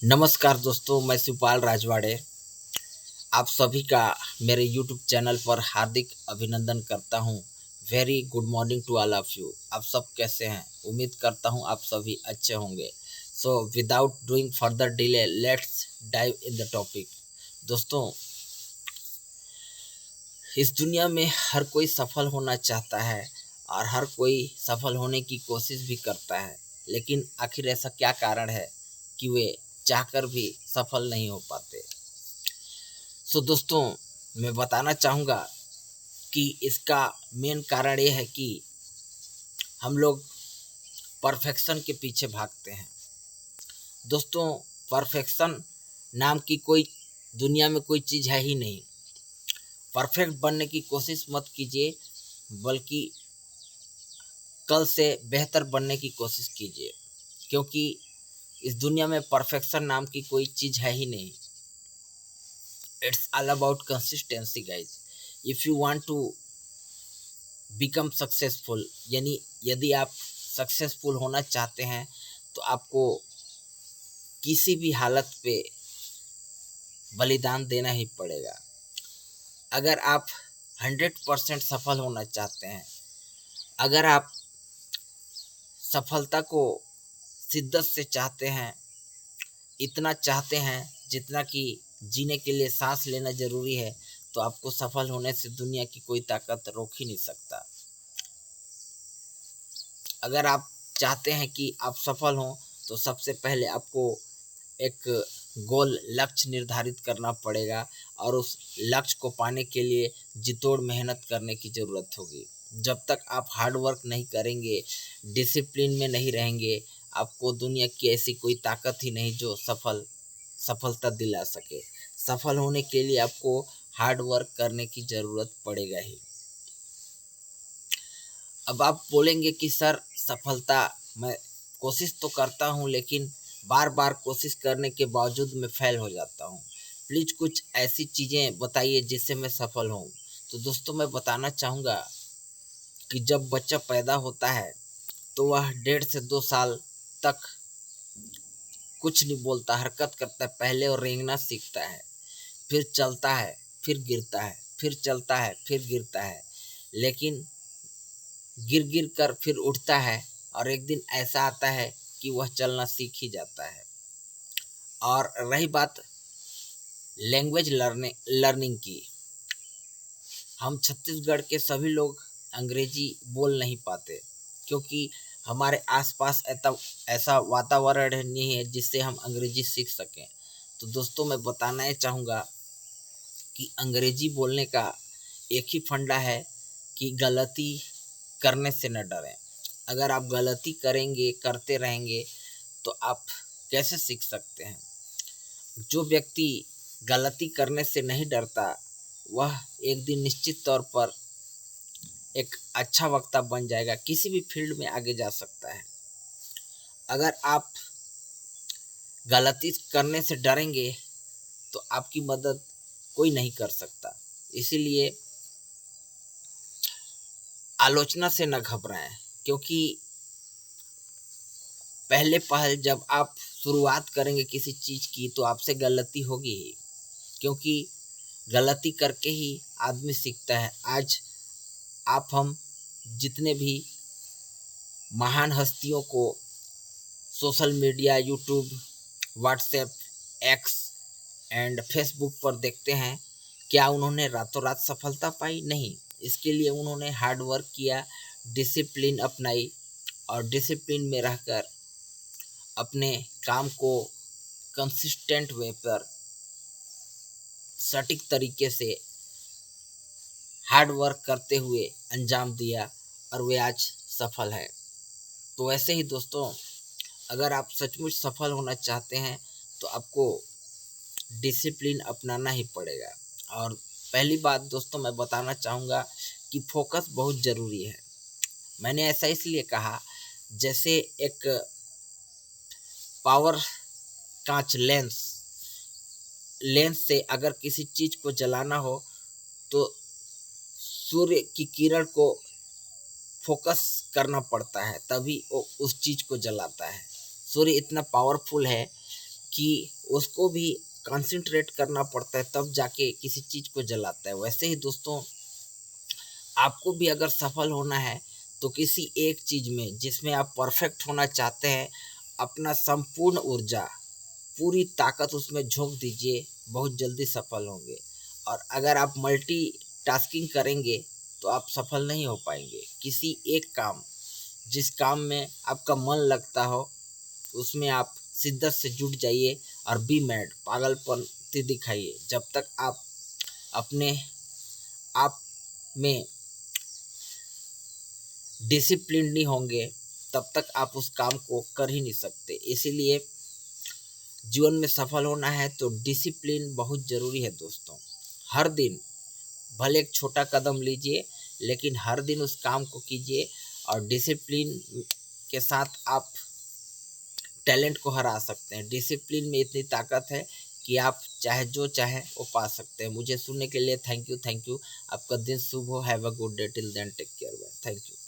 नमस्कार दोस्तों, मैं शिवपाल राजवाड़े आप सभी का मेरे YouTube चैनल पर हार्दिक अभिनंदन करता हूं। Very good morning to all of you. आप सब कैसे हैं? उम्मीद करता हूं आप सभी अच्छे होंगे। So without doing further delay, let's dive in the topic. दोस्तों, इस दुनिया में हर कोई सफल होना चाहता है और हर कोई सफल होने की कोशिश भी करता है, लेकिन आखिर ऐसा क्या कारण है कि वे चाहकर भी सफल नहीं हो पाते? सो दोस्तों, मैं बताना चाहूँगा कि इसका मेन कारण ये है कि हम लोग परफेक्शन के पीछे भागते हैं। दोस्तों, परफेक्शन नाम की कोई दुनिया में कोई चीज़ है ही नहीं। परफेक्ट बनने की कोशिश मत कीजिए, बल्कि कल से बेहतर बनने की कोशिश कीजिए, क्योंकि इस दुनिया में परफेक्शन नाम की कोई चीज़ है ही नहीं। It's all about consistency guys. If you want to become successful, यानी यदि आप सक्सेसफुल होना चाहते हैं तो आपको किसी भी हालत पे बलिदान देना ही पड़ेगा। अगर आप 100% सफल होना चाहते हैं, अगर आप सफलता को शिद्दत से चाहते हैं, इतना चाहते हैं जितना कि जीने के लिए सांस लेना ज़रूरी है, तो आपको सफल होने से दुनिया की कोई ताकत रोक ही नहीं सकता। अगर आप चाहते हैं कि आप सफल हों, तो सबसे पहले आपको एक गोल लक्ष्य निर्धारित करना पड़ेगा और उस लक्ष्य को पाने के लिए जितोड़ मेहनत करने की ज़रूरत होगी। जब तक आप हार्ड वर्क नहीं करेंगे, डिसिप्लिन में नहीं रहेंगे, आपको दुनिया की ऐसी कोई ताकत ही नहीं जो सफलता दिला सके। सफल होने के लिए आपको हार्ड वर्क करने की ज़रूरत पड़ेगा ही। अब आप बोलेंगे कि सर, सफलता मैं कोशिश तो करता हूँ, लेकिन बार बार कोशिश करने के बावजूद मैं फेल हो जाता हूँ। प्लीज़ कुछ ऐसी चीज़ें बताइए जिससे मैं सफल हूँ। तो दोस्तों, मैं बताना चाहूँगा कि जब बच्चा पैदा होता है तो वह 1.5 से 2 साल तक कुछ नहीं बोलता, हरकत करता है पहले और रेंगना सीखता है, फिर चलता है, फिर गिरता है, फिर चलता है, फिर गिरता है, लेकिन गिर गिर कर फिर उठता है और एक दिन ऐसा आता है कि वह चलना सीख ही जाता है। और रही बात लैंग्वेज लर्निंग की, हम छत्तीसगढ़ के सभी लोग अंग्रेजी बोल नहीं पाते, क्योंकि हमारे आसपास ऐसा वातावरण नहीं है जिससे हम अंग्रेजी सीख सकें। तो दोस्तों, मैं बताना ये चाहूँगा कि अंग्रेजी बोलने का एक ही फंडा है कि गलती करने से न डरें। अगर आप गलती करेंगे, करते रहेंगे, तो आप कैसे सीख सकते हैं? जो व्यक्ति गलती करने से नहीं डरता, वह एक दिन निश्चित तौर पर एक अच्छा वक्ता बन जाएगा, किसी भी फील्ड में आगे जा सकता है। अगर आप गलती करने से डरेंगे तो आपकी मदद कोई नहीं कर सकता। इसीलिए आलोचना से न घबराएं, क्योंकि पहल जब आप शुरुआत करेंगे किसी चीज़ की तो आपसे गलती होगी ही, क्योंकि गलती करके ही आदमी सीखता है। आज आप हम जितने भी महान हस्तियों को social media, YouTube, WhatsApp, x and Facebook पर देखते हैं, क्या उन्होंने रातों रात सफलता पाई? नहीं। इसके लिए उन्होंने हार्ड वर्क किया, डिसिप्लिन अपनाई और डिसिप्लिन में रहकर अपने काम को कंसिस्टेंट वे पर सटीक तरीके से हार्ड वर्क करते हुए अंजाम दिया और वे आज सफल है। तो वैसे ही दोस्तों, अगर आप सचमुच सफल होना चाहते हैं तो आपको डिसिप्लिन अपनाना ही पड़ेगा। और पहली बात दोस्तों, मैं बताना चाहूँगा कि फोकस बहुत ज़रूरी है। मैंने ऐसा इसलिए कहा, जैसे एक पावर कांच लेंस से अगर किसी चीज़ को जलाना हो तो सूर्य की किरण को फोकस करना पड़ता है, तभी वो उस चीज़ को जलाता है। सूर्य इतना पावरफुल है कि उसको भी कंसंट्रेट करना पड़ता है, तब जाके किसी चीज़ को जलाता है। वैसे ही दोस्तों, आपको भी अगर सफल होना है तो किसी एक चीज़ में जिसमें आप परफेक्ट होना चाहते हैं, अपना संपूर्ण ऊर्जा, पूरी ताकत उसमें झोंक दीजिए, बहुत जल्दी सफल होंगे। और अगर आप मल्टीटास्किंग करेंगे तो आप सफल नहीं हो पाएंगे। किसी एक काम, जिस काम में आपका मन लगता हो, उसमें आप शिद्दत से जुट जाइए और बी मैड, पागलपन दिखाइए। जब तक आप अपने आप में डिसिप्लिन नहीं होंगे, तब तक आप उस काम को कर ही नहीं सकते। इसीलिए जीवन में सफल होना है तो डिसिप्लिन बहुत ज़रूरी है दोस्तों। हर दिन भले एक छोटा कदम लीजिए, लेकिन हर दिन उस काम को कीजिए, और डिसिप्लिन के साथ आप टैलेंट को हरा सकते हैं। डिसिप्लिन में इतनी ताकत है कि आप चाहे जो चाहे वो पा सकते हैं। मुझे सुनने के लिए थैंक यू। आपका दिन शुभ हो। Have a good day. Till then take care. Bye. Thank you.